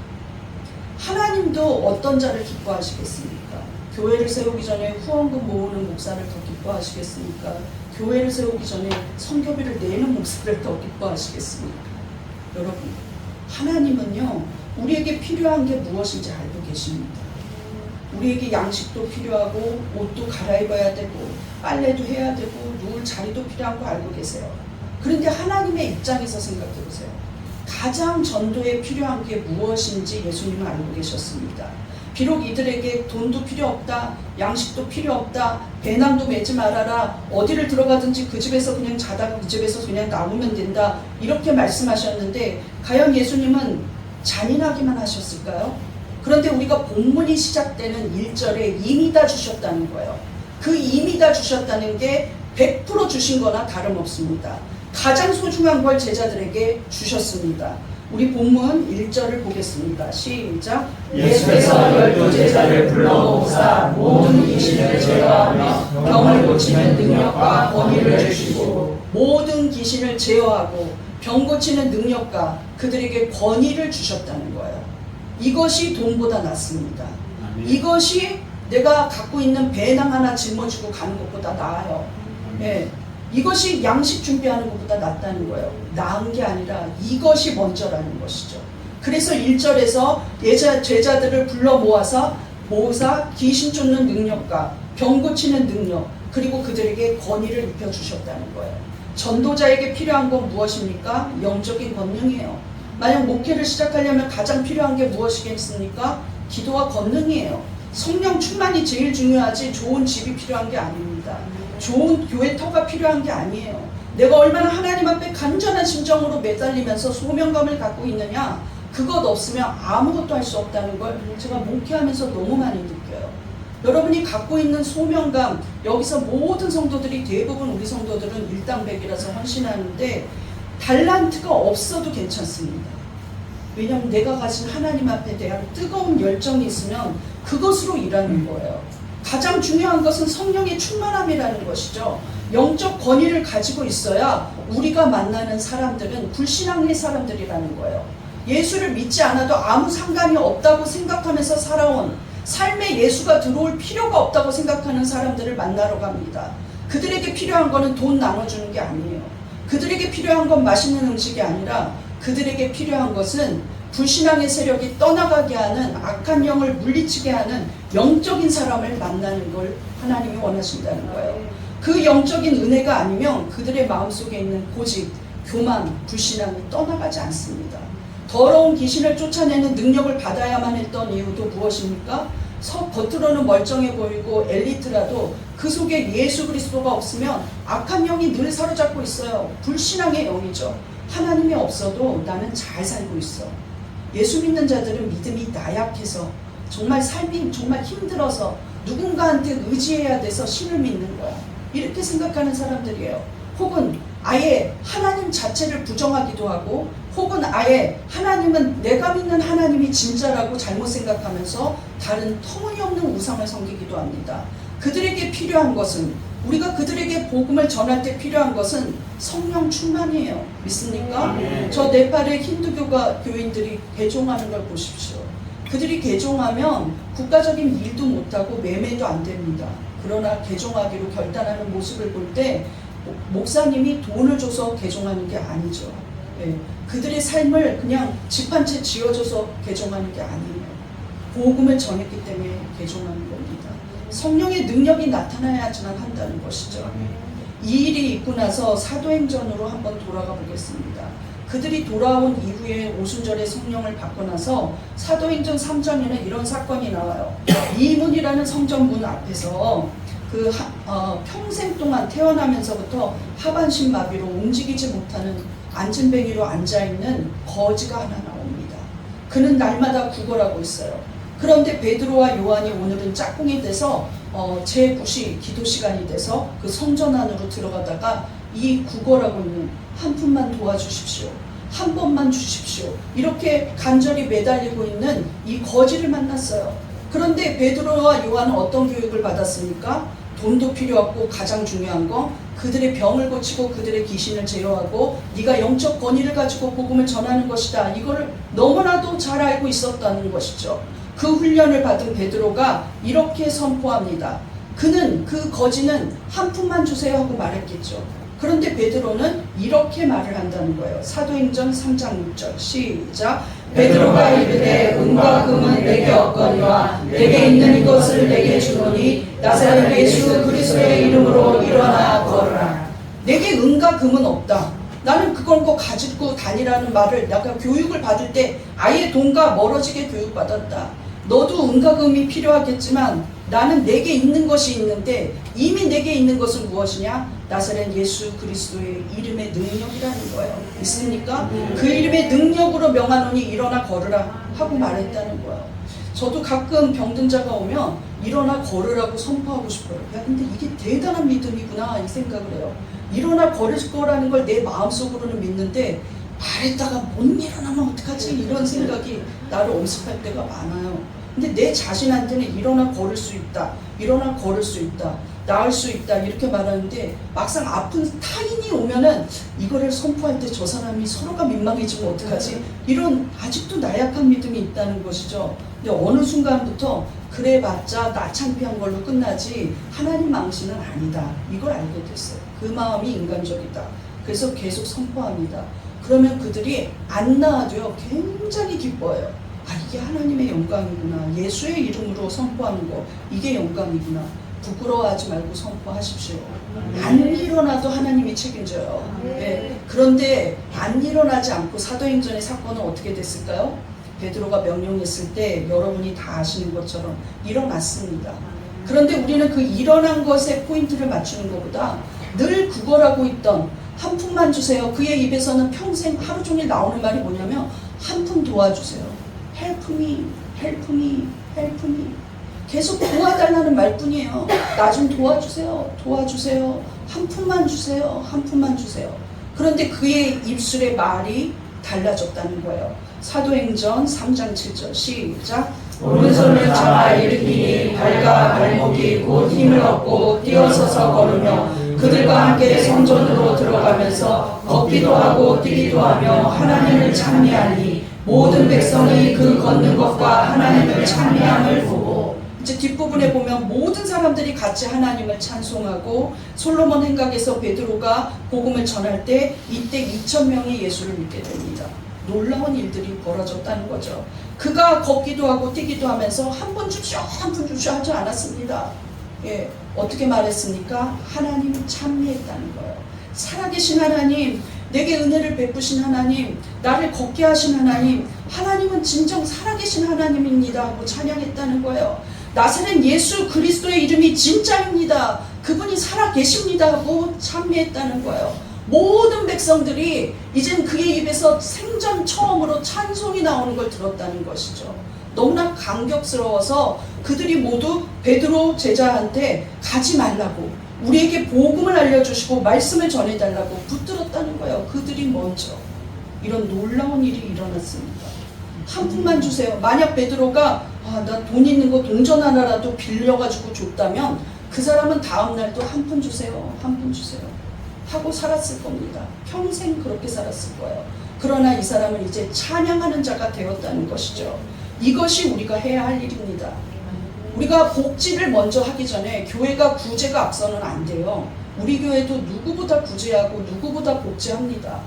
A: 하나님도 어떤 자를 기뻐하시겠습니까? 교회를 세우기 전에 후원금 모으는 목사를 더 기뻐하시겠습니까? 교회를 세우기 전에 선교비를 내는 목사를 더 기뻐하시겠습니까? 여러분, 하나님은요, 우리에게 필요한 게 무엇인지 알고 계십니다. 우리에게 양식도 필요하고 옷도 갈아입어야 되고 빨래도 해야 되고 누울 자리도 필요한 거 알고 계세요. 그런데 하나님의 입장에서 생각해 보세요. 가장 전도에 필요한 게 무엇인지 예수님은 알고 계셨습니다. 비록 이들에게 돈도 필요 없다, 양식도 필요 없다, 배낭도 메지 말아라, 어디를 들어가든지 그 집에서 그냥 자다가 그 집에서 그냥 나오면 된다, 이렇게 말씀하셨는데 과연 예수님은 잔인하기만 하셨을까요? 그런데 우리가 본문이 시작되는 1절에 이미 다 주셨다는 거예요. 그 이미 다 주셨다는 게 100% 주신 거나 다름없습니다. 가장 소중한 걸 제자들에게 주셨습니다. 우리 본문 1절을 보겠습니다. 시작.
B: 예수께서 12제자를 불러모으사 모든 귀신을 제어하며 병을 고치는 능력과 권위를 주시고
A: 모든 귀신을 제어하고 병 고치는 능력과 그들에게 권위를 주셨다는 거예요. 이것이 돈보다 낫습니다. 이것이 내가 갖고 있는 배낭 하나 짊어지고 가는 것보다 나아요. 예. 이것이 양식 준비하는 것보다 낫다는 거예요. 나은 게 아니라 이것이 먼저라는 것이죠. 그래서 1절에서 제자들을 불러 모아사 귀신 쫓는 능력과 병 고치는 능력, 그리고 그들에게 권위를 입혀주셨다는 거예요. 전도자에게 필요한 건 무엇입니까? 영적인 권능이에요. 만약 목회를 시작하려면 가장 필요한 게 무엇이겠습니까? 기도와 권능이에요. 성령 충만이 제일 중요하지 좋은 집이 필요한 게 아닙니다. 좋은 교회 터가 필요한 게 아니에요. 내가 얼마나 하나님 앞에 간절한 심정으로 매달리면서 소명감을 갖고 있느냐, 그것 없으면 아무것도 할 수 없다는 걸 제가 목회하면서 너무 많이 느껴요. 여러분이 갖고 있는 소명감, 여기서 모든 성도들이, 대부분 우리 성도들은 일당백이라서 헌신하는데 달란트가 없어도 괜찮습니다. 왜냐하면 내가 가진 하나님 앞에 대한 뜨거운 열정이 있으면 그것으로 일하는 거예요. 가장 중요한 것은 성령의 충만함이라는 것이죠. 영적 권위를 가지고 있어야 우리가 만나는 사람들은 불신앙의 사람들이라는 거예요. 예수를 믿지 않아도 아무 상관이 없다고 생각하면서 살아온, 삶에 예수가 들어올 필요가 없다고 생각하는 사람들을 만나러 갑니다. 그들에게 필요한 거는 돈 나눠주는 게 아니에요. 그들에게 필요한 건 맛있는 음식이 아니라 그들에게 필요한 것은 불신앙의 세력이 떠나가게 하는 악한 영을 물리치게 하는 영적인 사람을 만나는 걸 하나님이 원하신다는 거예요. 그 영적인 은혜가 아니면 그들의 마음속에 있는 고집, 교만, 불신앙이 떠나가지 않습니다. 더러운 귀신을 쫓아내는 능력을 받아야만 했던 이유도 무엇입니까? 겉으로는 멀쩡해 보이고 엘리트라도 그 속에 예수 그리스도가 없으면 악한 영이 늘 사로잡고 있어요. 불신앙의 영이죠. 하나님이 없어도 나는 잘 살고 있어. 예수 믿는 자들은 믿음이 나약해서 정말 삶이 정말 힘들어서 누군가한테 의지해야 돼서 신을 믿는 거야. 이렇게 생각하는 사람들이에요. 혹은 아예 하나님 자체를 부정하기도 하고, 혹은 아예 하나님은 내가 믿는 하나님이 진짜라고 잘못 생각하면서 다른 터무니없는 우상을 섬기기도 합니다. 그들에게 필요한 것은, 우리가 그들에게 복음을 전할 때 필요한 것은 성령 충만이에요. 믿습니까? 저 네팔의 힌두교가 교인들이 개종하는 걸 보십시오. 그들이 개종하면 국가적인 일도 못하고 매매도 안 됩니다. 그러나 개종하기로 결단하는 모습을 볼 때 목사님이 돈을 줘서 개종하는 게 아니죠. 예, 그들의 삶을 그냥 집 한 채 지어줘서 개종하는 게 아니에요. 복음을 전했기 때문에 개종하는 겁니다. 성령의 능력이 나타나야지만 한다는 것이죠. 이 일이 있고 나서 사도행전으로 한번 돌아가 보겠습니다. 그들이 돌아온 이후에 오순절에 성령을 받고 나서 사도행전 3장에는 이런 사건이 나와요. 이문이라는 성전문 앞에서 평생 동안 태어나면서부터 하반신 마비로 움직이지 못하는 안진뱅이로 앉아있는 거지가 하나 나옵니다. 그는 날마다 구걸하고 있어요. 그런데 베드로와 요한이 오늘은 짝꿍이 돼서 제9시 기도 시간이 돼서 그 성전 안으로 들어가다가 이 구걸하고 있는 한 푼만 도와주십시오, 한 번만 주십시오, 이렇게 간절히 매달리고 있는 이 거지를 만났어요. 그런데 베드로와 요한은 어떤 교육을 받았습니까? 돈도 필요 없고 가장 중요한 건 그들의 병을 고치고 그들의 귀신을 제어하고 네가 영적 권위를 가지고 복음을 전하는 것이다. 이거를 너무나도 잘 알고 있었다는 것이죠. 그 훈련을 받은 베드로가 이렇게 선포합니다. 그 거지는 한 푼만 주세요 하고 말했겠죠. 그런데 베드로는 이렇게 말을 한다는 거예요. 사도행전 3장 6절 시작.
B: 베드로가 이르되 은과 금은 내게 없거니와 내게 있는 이것을 내게 주노니 나사렛 예수 그리스도의 이름으로 일어나 걸으라.
A: 내게 은과 금은 없다. 나는 그걸 가지고 다니라는 말을 내가 교육을 받을 때 아예 돈과 멀어지게 교육받았다. 너도 은과 금이 필요하겠지만 나는 내게 있는 것이 있는데 이미 내게 있는 것은 무엇이냐? 나사렛 예수 그리스도의 이름의 능력이라는 거예요. 있습니까? 그 이름의 능력으로 명하노니 일어나 걸으라 하고 말했다는 거예요. 저도 가끔 병든 자가 오면 일어나 걸으라고 선포하고 싶어요. 야, 근데 이게 대단한 믿음이구나 이 생각을 해요. 일어나 걸을 거라는 걸 내 마음속으로는 믿는데 말했다가 못 일어나면 어떡하지? 이런 생각이 나를 엄습할 때가 많아요. 근데 내 자신한테는 일어나 걸을 수 있다, 일어나 걸을 수 있다, 나을 수 있다 이렇게 말하는데 막상 아픈 타인이 오면은 이거를 선포할 때 저 사람이 서로가 민망해지면 어떡하지? 이런 아직도 나약한 믿음이 있다는 것이죠. 근데 어느 순간부터 그래봤자 나 창피한 걸로 끝나지 하나님 망신은 아니다, 이걸 알게 됐어요. 그 마음이 인간적이다. 그래서 계속 선포합니다. 그러면 그들이 안 나와도요 굉장히 기뻐해요. 아, 이게 하나님의 영광이구나. 예수의 이름으로 선포하는 거, 이게 영광이구나. 부끄러워하지 말고 선포하십시오. 안 일어나도 하나님이 책임져요. 네. 그런데 안 일어나지 않고 사도행전의 사건은 어떻게 됐을까요? 베드로가 명령했을 때 여러분이 다 아시는 것처럼 일어났습니다. 그런데 우리는 그 일어난 것에 포인트를 맞추는 것보다 늘 구걸하고 있던 한 푼만 주세요. 그의 입에서는 평생 하루 종일 나오는 말이 뭐냐면 한 푼 도와주세요. Help me, help me, help me. 계속 도와달라는 말뿐이에요. 나 좀 도와주세요, 도와주세요. 한 푼만 주세요, 한 푼만 주세요. 그런데 그의 입술의 말이 달라졌다는 거예요. 사도행전 3장 7절 시작.
B: 오른손을 잡아 일으키니 발과 발목이 곧 힘을 얻고 뛰어서서 걸으며 그들과 함께 성전으로 들어가면서 걷기도 하고 뛰기도 하며 하나님을 찬미하니 모든 백성이 그 걷는 것과 하나님을 찬미함을 보고.
A: 이제 뒷부분에 보면 모든 사람들이 같이 하나님을 찬송하고 솔로몬 행각에서 베드로가 복음을 전할 때 이때 2,000명이 예수를 믿게 됩니다. 놀라운 일들이 벌어졌다는 거죠. 그가 걷기도 하고 뛰기도 하면서 한 분 줍쇼 한 분 줍쇼 하지 않았습니다. 예, 어떻게 말했습니까? 하나님을 찬미했다는 거예요. 살아계신 하나님, 내게 은혜를 베푸신 하나님, 나를 걷게 하신 하나님, 하나님은 진정 살아계신 하나님입니다 하고 찬양했다는 거예요. 나사렛 예수 그리스도의 이름이 진짜입니다. 그분이 살아계십니다 하고 찬미했다는 거예요. 모든 백성들이 이젠 그의 입에서 생전 처음으로 찬송이 나오는 걸 들었다는 것이죠. 너무나 감격스러워서 그들이 모두 베드로 제자한테 가지 말라고, 우리에게 복음을 알려주시고 말씀을 전해달라고 붙들었다는 거예요. 그들이 먼저. 이런 놀라운 일이 일어났습니다. 한 푼만 주세요. 만약 베드로가 나 돈 있는 거 동전 하나라도 빌려가지고 줬다면 그 사람은 다음날 또 한 푼 주세요. 한 푼 주세요. 하고 살았을 겁니다. 평생 그렇게 살았을 거예요. 그러나 이 사람은 이제 찬양하는 자가 되었다는 것이죠. 이것이 우리가 해야 할 일입니다. 우리가 복지를 먼저 하기 전에 교회가 구제가 앞서는 안 돼요. 우리 교회도 누구보다 구제하고 누구보다 복지합니다.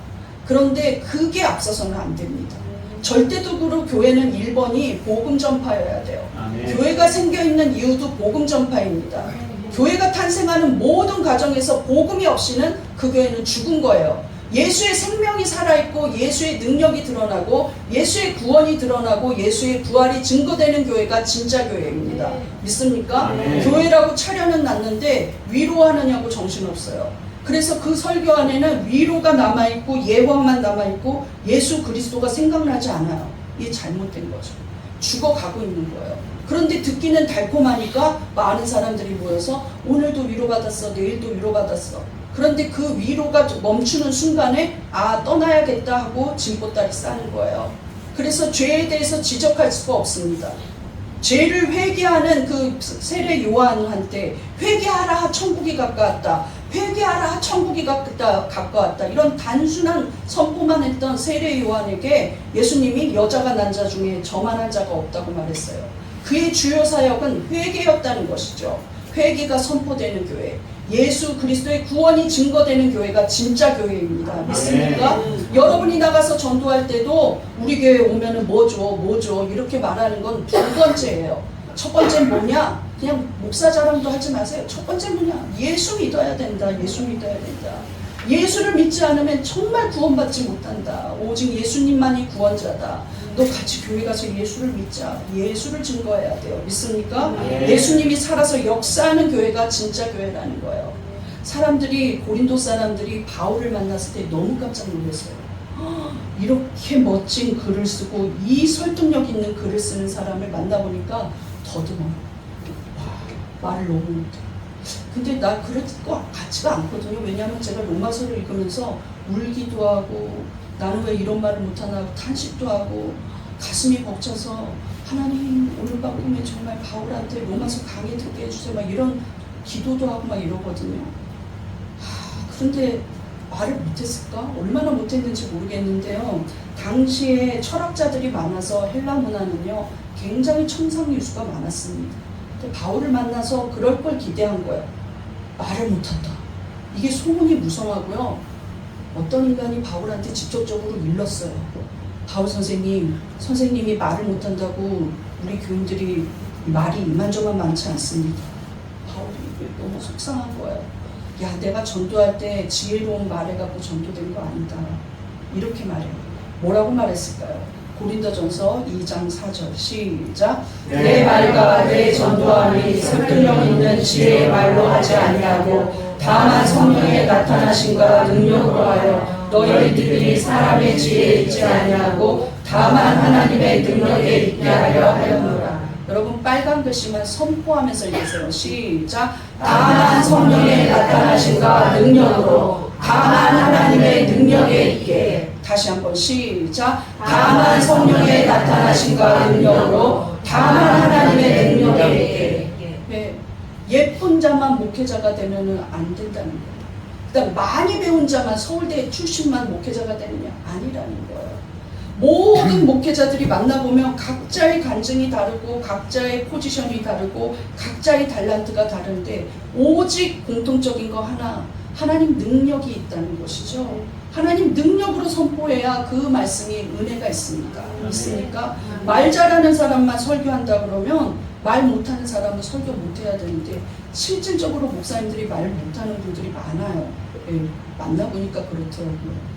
A: 그런데 그게 앞서서는 안 됩니다. 절대적으로 교회는 1번이 복음 전파여야 돼요. 교회가 생겨있는 이유도 복음 전파입니다. 교회가 탄생하는 모든 과정에서 복음이 없이는 그 교회는 죽은 거예요. 예수의 생명이 살아있고 예수의 능력이 드러나고 예수의 구원이 드러나고 예수의 부활이 증거되는 교회가 진짜 교회입니다. 믿습니까? 교회라고 차려는 놨는데 위로하느냐고 정신없어요. 그래서 그 설교 안에는 위로가 남아있고 예화만 남아있고 예수 그리스도가 생각나지 않아요. 이게 잘못된 거죠. 죽어가고 있는 거예요. 그런데 듣기는 달콤하니까 많은 사람들이 모여서 오늘도 위로받았어, 내일도 위로받았어. 그런데 그 위로가 멈추는 순간에 떠나야겠다 하고 짐보따리 싸는 거예요. 그래서 죄에 대해서 지적할 수가 없습니다. 죄를 회개하는 그 세례 요한한테 회개하라 천국이 가까웠다, 회개하라 천국이 가까웠다, 이런 단순한 선포만 했던 세례 요한에게 예수님이 여자가 난 자 중에 저만한 자가 없다고 말했어요. 그의 주요 사역은 회개였다는 것이죠. 회개가 선포되는 교회, 예수 그리스도의 구원이 증거되는 교회가 진짜 교회입니다. 믿습니까? 여러분이 나가서 전도할 때도 우리 교회 오면은 뭐죠 이렇게 말하는 건 두 번째예요. 첫 번째는 뭐냐? 그냥 목사 자랑도 하지 마세요. 첫 번째 뭐냐? 예수 믿어야 된다. 예수 믿어야 된다. 예수를 믿지 않으면 정말 구원받지 못한다. 오직 예수님만이 구원자다. 너 같이 교회 가서 예수를 믿자. 예수를 증거해야 돼요. 믿습니까? 예수님이 살아서 역사하는 교회가 진짜 교회라는 거예요. 사람들이, 고린도 사람들이 바울을 만났을 때 너무 깜짝 놀랐어요. 이렇게 멋진 글을 쓰고 이 설득력 있는 글을 쓰는 사람을 만나보니까 더듬어요. 말을 너무 못해. 근데 나 그럴 것 같지가 않거든요. 왜냐하면 제가 로마서를 읽으면서 울기도 하고 나는 왜 이런 말을 못하나 탄식도 하고 가슴이 벅차서 하나님 오늘 밤 꿈에 정말 바울한테 로마서 강의 듣게 해주세요 막 이런 기도도 하고 막 이러거든요. 그런데 말을 못했을까? 얼마나 못했는지 모르겠는데요. 당시에 철학자들이 많아서 헬라 문화는요 굉장히 첨상유수가 많았습니다. 근데 바울을 만나서 그럴 걸 기대한 거예요. 말을 못한다. 이게 소문이 무성하고요. 어떤 인간이 바울한테 직접적으로 일렀어요. 바울 선생님이 말을 못한다고 우리 교인들이 말이 이만저만 많지 않습니다. 바울이 너무 속상한 거예요. 야, 내가 전도할 때 지혜로운 말해갖고 전도된 거 아니다. 이렇게 말해요. 뭐라고 말했을까요? 고린도전서 2장 4절 시작.
B: 내 말과 내 전도함이 설득력 있는 지혜의 말로 하지 아니하고 다만 성령의 나타나심과 능력으로 하여 너희들이 사람의 지혜에 있지 아니하고 다만 하나님의 능력에 있게 하려 하였노라.
A: 여러분 빨간 글씨만 선포하면서 읽으세요. 시작.
B: 다만 성령의 나타나심과 능력으로 다만 하나님의 능력에 있게.
A: 다시 한번 시작.
B: 다만 성령의 나타나심과 능력으로 다만 하나님의 능력에 있게.
A: 네, 예쁜 자만 목회자가 되면 안 된다는 거예요. 그다음 많이 배운 자만 서울대 출신만 목회자가 되느냐? 아니라는 거예요. 모든 목회자들이 만나보면 각자의 간증이 다르고 각자의 포지션이 다르고 각자의 달란트가 다른데 오직 공통적인 거 하나, 하나님 능력이 있다는 것이죠. 하나님 능력으로 선포해야 전해야 그 말씀이 은혜가 있습니다. 있으니까 말 잘하는 사람만 설교한다 그러면 말 못하는 사람은 설교 못해야 되는데 실질적으로 목사님들이 말 못하는 분들이 많아요. 예, 만나보니까 그렇더라고요.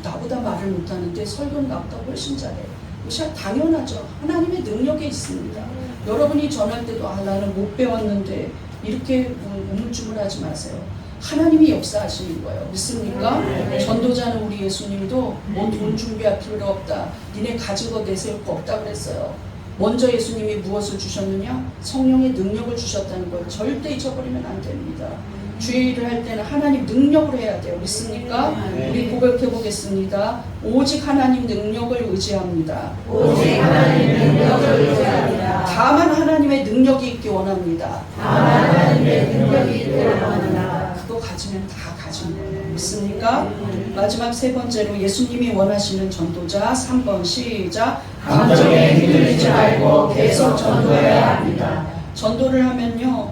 A: 나보다 말을 못하는데 설교는 나보다 훨씬 잘해. 이것이 당연하죠. 하나님의 능력에 있습니다. 여러분이 전할 때도 나는 못 배웠는데 이렇게 우물쭈물하지 마세요. 하나님이 역사하시는 거예요. 믿습니까? 전도자는 우리 예수님도 뭔 돈 준비할 필요 없다. 니네 가진 거 내세울 거 없다 그랬어요. 먼저 예수님이 무엇을 주셨느냐? 성령의 능력을 주셨다는 걸 절대 잊어버리면 안 됩니다. 주의 일을 할 때는 하나님 능력으로 해야 돼요. 믿습니까? 우리 고백해 보겠습니다. 오직 하나님 능력을 의지합니다.
B: 오직 하나님 능력을 의지합니다.
A: 다만 하나님의 능력이 있기 원합니다.
B: 다만 하나님의 능력이 있기를 원합니다.
A: 그거 가지면 다 가진 거예요. 믿습니까? 마지막 세 번째로 예수님이 원하시는 전도자 3번 시작.
B: 감정에 휘둘리지 말고 계속 전도해야 합니다.
A: 전도를 하면요,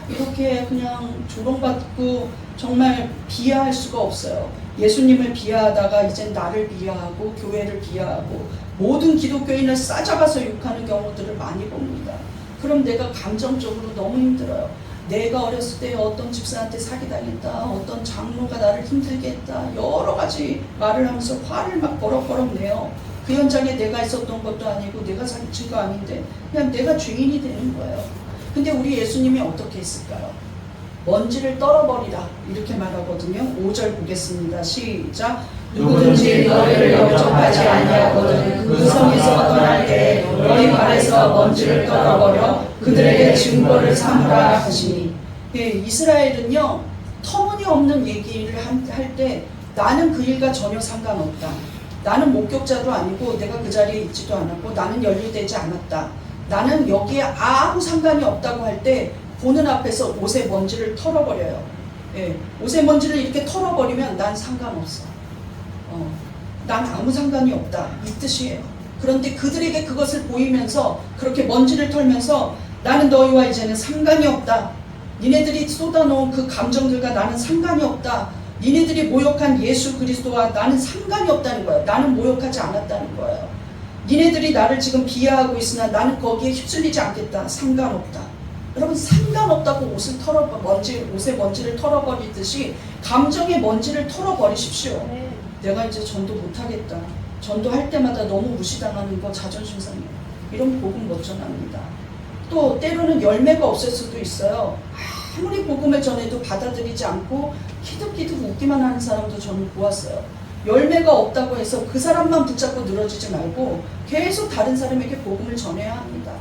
A: 이렇게 그냥 조롱받고 정말 비하할 수가 없어요. 예수님을 비하하다가 이제 나를 비하하고 교회를 비하하고 모든 기독교인을 싸잡아서 욕하는 경우들을 많이 봅니다. 그럼 내가 감정적으로 너무 힘들어요. 내가 어렸을 때 어떤 집사한테 사기당했다, 어떤 장로가 나를 힘들게 했다, 여러 가지 말을 하면서 화를 막 버럭버럭 내요. 그 현장에 내가 있었던 것도 아니고 내가 사기친 거 아닌데 그냥 내가 죄인이 되는 거예요. 근데 우리 예수님이 어떻게 했을까요? 먼지를 떨어버리라 이렇게 말하거든요. 5절 보겠습니다. 시작.
B: 누구든지 너희를 영접하지 아니하거든 그 성에서 떠날 때 너희 발에서 먼지를 떨어버려 그들에게 증거를 삼으라 하시니.
A: 예, 이스라엘은요 터무니없는 얘기를 할 때 나는 그 일과 전혀 상관없다. 나는 목격자도 아니고 내가 그 자리에 있지도 않았고 나는 연루되지 않았다. 나는 여기에 아무 상관이 없다고 할 때 보는 앞에서 옷의 먼지를 털어버려요. 예, 옷의 먼지를 이렇게 털어버리면 난 상관없어. 난 아무 상관이 없다. 이 뜻이에요. 그런데 그들에게 그것을 보이면서 그렇게 먼지를 털면서 나는 너희와 이제는 상관이 없다. 니네들이 쏟아놓은 그 감정들과 나는 상관이 없다. 니네들이 모욕한 예수 그리스도와 나는 상관이 없다는 거예요. 나는 모욕하지 않았다는 거예요. 니네들이 나를 지금 비하하고 있으나 나는 거기에 휩쓸리지 않겠다. 상관없다. 여러분 상관없다고 옷의 먼지를 털어버리듯이 감정의 먼지를 털어버리십시오. 내가 이제 전도 못하겠다. 전도할 때마다 너무 무시당하는 거 자존심 상해요. 이런 복음 못 전합니다. 또 때로는 열매가 없을 수도 있어요. 아무리 복음을 전해도 받아들이지 않고 키득키득 웃기만 하는 사람도 저는 보았어요. 열매가 없다고 해서 그 사람만 붙잡고 늘어지지 말고 계속 다른 사람에게 복음을 전해야 합니다.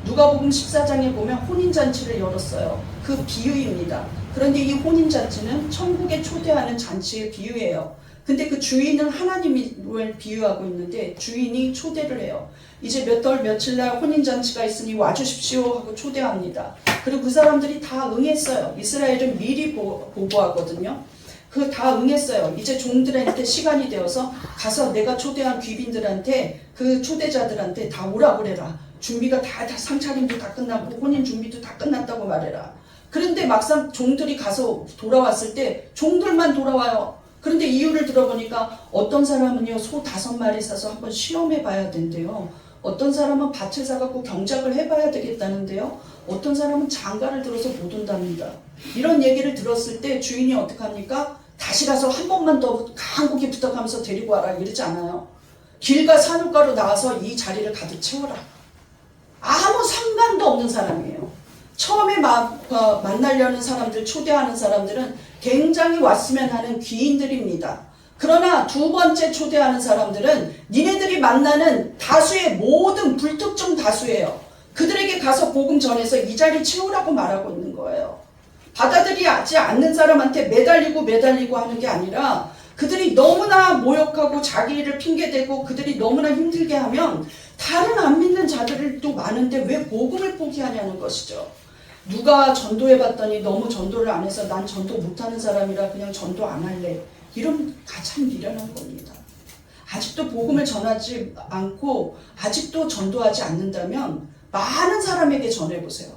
A: 누가복음 14장에 보면 혼인잔치를 열었어요. 그 비유입니다. 그런데 이 혼인잔치는 천국에 초대하는 잔치의 비유예요. 근데 그 주인은 하나님을 비유하고 있는데 주인이 초대를 해요. 이제 몇 월 며칠 날 혼인잔치가 있으니 와주십시오 하고 초대합니다. 그리고 그 사람들이 다 응했어요. 이스라엘은 미리 보고하거든요. 그 다 응했어요. 이제 종들한테 시간이 되어서 가서 내가 초대한 귀빈들한테 그 초대자들한테 다 오라 그래라. 준비가 다 상차림도 다 끝나고 혼인 준비도 다 끝났다고 말해라. 그런데 막상 종들이 가서 돌아왔을 때 종들만 돌아와요. 그런데 이유를 들어보니까 어떤 사람은요 소 5마리 사서 한번 시험해 봐야 된대요. 어떤 사람은 밭을 사갖고 경작을 해봐야 되겠다는데요. 어떤 사람은 장가를 들어서 못 온답니다. 이런 얘기를 들었을 때 주인이 어떻게 합니까? 다시 가서 한 번만 더 간곡히 부탁하면서 데리고 와라 이러지 않아요. 길과 산울가로 나와서 이 자리를 가득 채워라. 아무 상관도 없는 사람이에요. 처음에 만나려는 사람들, 초대하는 사람들은 굉장히 왔으면 하는 귀인들입니다. 그러나 두 번째 초대하는 사람들은 니네들이 만나는 다수의 모든 불특정 다수예요. 그들에게 가서 복음 전해서 이 자리 채우라고 말하고 있는 거예요. 받아들이지 않는 사람한테 매달리고 하는 게 아니라 그들이 너무나 모욕하고 자기 일을 핑계대고 그들이 너무나 힘들게 하면 다른 안 믿는 자들도 많은데 왜 복음을 포기하냐는 것이죠. 누가 전도해봤더니 너무 전도를 안 해서 난 전도 못하는 사람이라 그냥 전도 안 할래. 이런 가장 미련한 겁니다. 아직도 복음을 전하지 않고 아직도 전도하지 않는다면 많은 사람에게 전해보세요.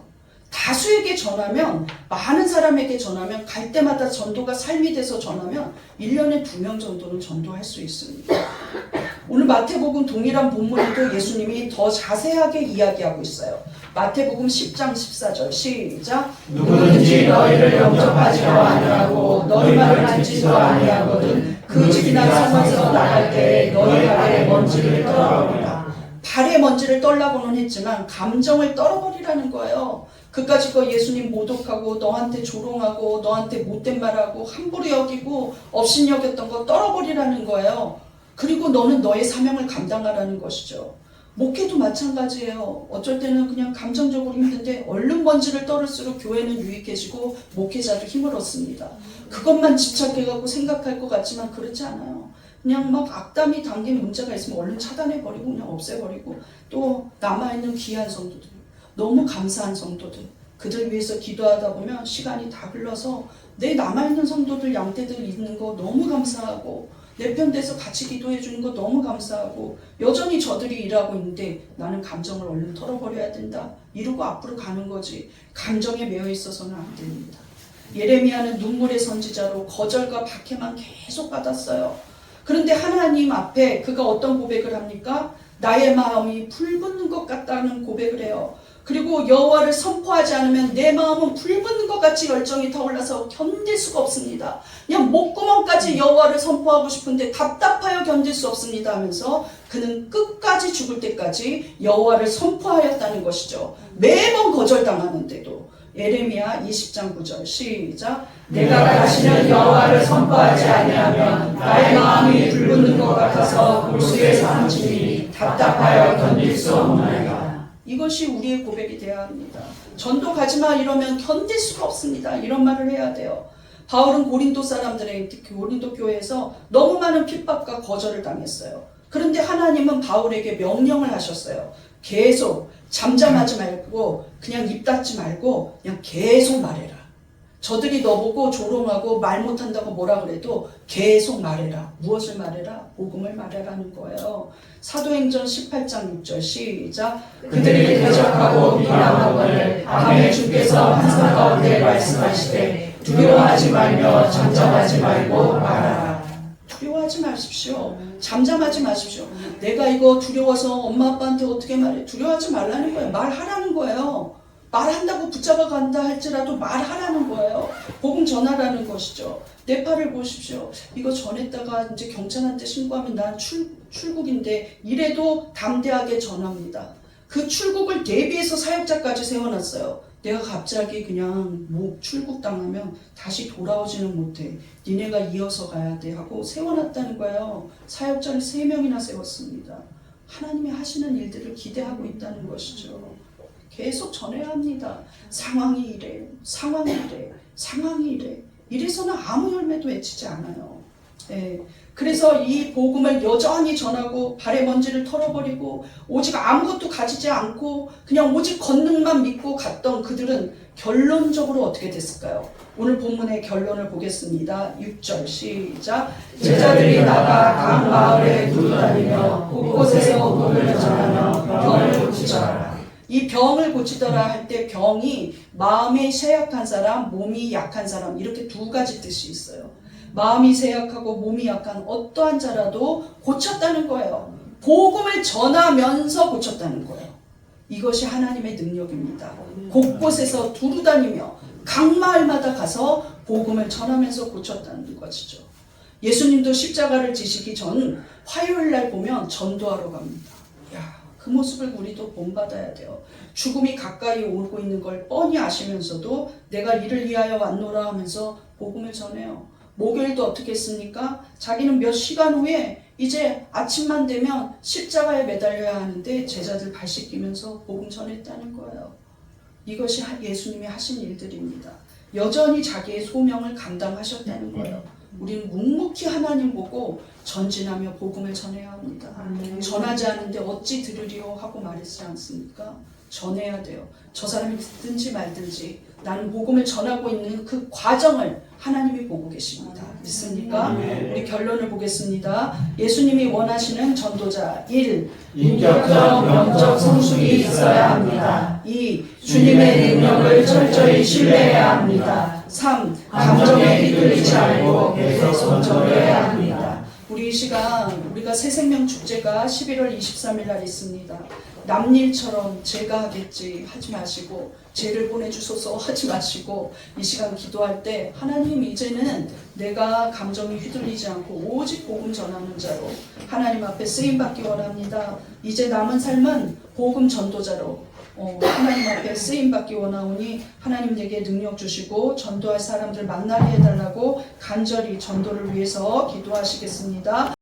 A: 다수에게 전하면, 많은 사람에게 전하면, 갈 때마다 전도가 삶이 돼서 전하면 1년에 2명 정도는 전도할 수 있습니다. 오늘 마태복음 동일한 본문에도 예수님이 더 자세하게 이야기하고 있어요. 마태복음 10장 14절 시작.
B: 누구든지 너희를 영접하지도 아니하고 너희 말을 듣지도 아니하거든 그 집이나 성에서 나갈 때에 너희 발에 먼지를 떨어버리라.
A: 발에 먼지를 떨라고는 했지만 감정을 떨어버리라는 거예요. 그까짓 예수님 모독하고 너한테 조롱하고 너한테 못된 말하고 함부로 여기고 업신여겼던 거 떨어버리라는 거예요. 그리고 너는 너의 사명을 감당하라는 것이죠. 목회도 마찬가지예요. 어쩔 때는 그냥 감정적으로 힘든데 얼른 먼지를 떨을수록 교회는 유익해지고 목회자도 힘을 얻습니다. 그것만 집착해갖고 생각할 것 같지만 그렇지 않아요. 그냥 막 악담이 담긴 문제가 있으면 얼른 차단해버리고 그냥 없애버리고 또 남아있는 귀한 성도들, 너무 감사한 성도들, 그들 위해서 기도하다 보면 시간이 다 흘러서 내 남아있는 성도들 양떼들 있는 거 너무 감사하고 내 편 돼서 같이 기도해 주는 거 너무 감사하고 여전히 저들이 일하고 있는데 나는 감정을 얼른 털어버려야 된다 이러고 앞으로 가는 거지 감정에 매여 있어서는 안 됩니다. 예레미야는 눈물의 선지자로 거절과 박해만 계속 받았어요. 그런데 하나님 앞에 그가 어떤 고백을 합니까? 나의 마음이 불붙는 것 같다는 고백을 해요. 그리고 여호와를 선포하지 않으면 내 마음은 불붙는 것 같이 열정이 타올라서 견딜 수가 없습니다. 그냥 목구멍까지 여호와를 선포하고 싶은데 답답하여 견딜 수 없습니다 하면서 그는 끝까지 죽을 때까지 여호와를 선포하였다는 것이죠. 매번 거절당하는데도. 예레미야 20장 9절 시작.
B: 내가 다시는 여호와를 선포하지 아니하면 나의 마음이 불붙는 것 같아서 골수에 사는 집이 답답하여 견딜 수 없나이다.
A: 이것이 우리의 고백이 되어야 합니다. 전도 가지마 이러면 견딜 수가 없습니다. 이런 말을 해야 돼요. 바울은 고린도 사람들의 특히 고린도 교회에서 너무 많은 핍박과 거절을 당했어요. 그런데 하나님은 바울에게 명령을 하셨어요. 계속 잠잠하지 말고 그냥 입 닫지 말고 그냥 계속 말해라. 저들이 너보고 조롱하고 말 못한다고 뭐라 그래도 계속 말해라. 무엇을 말해라? 복음을 말해라는 거예요. 사도행전 18장 6절 시작.
B: 그들이 대적하고 비난하거늘 밤에 주께서 환상 가운데 말씀하시되 두려워하지 말며 잠잠하지 말고 말하라.
A: 두려워하지 마십시오. 잠잠하지 마십시오. 내가 이거 두려워서 엄마 아빠한테 어떻게 말해? 두려워하지 말라는 거예요. 말하라는 거예요. 말한다고 붙잡아 간다 할지라도 말하라는 거예요. 복음 전하라는 것이죠. 내 팔을 보십시오. 이거 전했다가 이제 경찰한테 신고하면 난 출국인데 이래도 담대하게 전합니다. 그 출국을 대비해서 사역자까지 세워놨어요. 내가 갑자기 그냥 출국 당하면 다시 돌아오지는 못해. 니네가 이어서 가야 돼 하고 세워놨다는 거예요. 사역자를 3명이나 세웠습니다. 하나님이 하시는 일들을 기대하고 있다는 것이죠. 계속 전해야 합니다. 상황이 이래, 상황이 이래, 상황이 이래. 이래서는 아무 열매도 맺히지 않아요. 네. 그래서 이 복음을 여전히 전하고 발에 먼지를 털어버리고 오직 아무것도 가지지 않고 그냥 오직 권능만 믿고 갔던 그들은 결론적으로 어떻게 됐을까요? 오늘 본문의 결론을 보겠습니다. 6절 시작.
B: 제자들이 나가 각 마을에 두루다니며 곳곳에서 복음을 전하며 병을 고치더라.
A: 이 병을 고치더라 할 때 병이 마음이 쇠약한 사람, 몸이 약한 사람 이렇게 두 가지 뜻이 있어요. 마음이 쇠약하고 몸이 약한 어떠한 자라도 고쳤다는 거예요. 복음을 전하면서 고쳤다는 거예요. 이것이 하나님의 능력입니다. 곳곳에서 두루다니며 각 마을마다 가서 복음을 전하면서 고쳤다는 것이죠. 예수님도 십자가를 지시기 전 화요일 날 보면 전도하러 갑니다. 그 모습을 우리도 본받아야 돼요. 죽음이 가까이 오고 있는 걸 뻔히 아시면서도 내가 이를 위하여 왔노라 하면서 복음을 전해요. 목요일도 어떻게 했습니까? 자기는 몇 시간 후에 이제 아침만 되면 십자가에 매달려야 하는데 제자들 발 씻기면서 복음 전했다는 거예요. 이것이 예수님이 하신 일들입니다. 여전히 자기의 소명을 감당하셨다는 거예요. 우리는 묵묵히 하나님 보고 전진하며 복음을 전해야 합니다. 전하지 않은데 어찌 들으리요 하고 말했지 않습니까? 전해야 돼요. 저 사람이 듣든지 말든지 나는 복음을 전하고 있는 그 과정을 하나님이 보고 계십니다. 믿습니까? 우리 결론을 보겠습니다. 예수님이 원하시는 전도자 1.
B: 인격적, 영적 성숙이 있어야 합니다.
A: 2.
B: 주님의 능력을 철저히 신뢰해야 합니다.
A: 3.
B: 감정에 휘둘리지 않고 계속 전도해야 합니다.
A: 우리 이 시간 우리가 새생명 축제가 11월 23일 날 있습니다. 남일처럼 제가 하겠지 하지 마시고 죄를 보내주소서 하지 마시고 이 시간 기도할 때 하나님 이제는 내가 감정이 휘둘리지 않고 오직 복음 전하는 자로 하나님 앞에 쓰임받기 원합니다. 이제 남은 삶은 복음 전도자로 하나님 앞에 쓰임받기 원하오니 하나님 내게 능력 주시고 전도할 사람들 만나게 해달라고 간절히 전도를 위해서 기도하시겠습니다.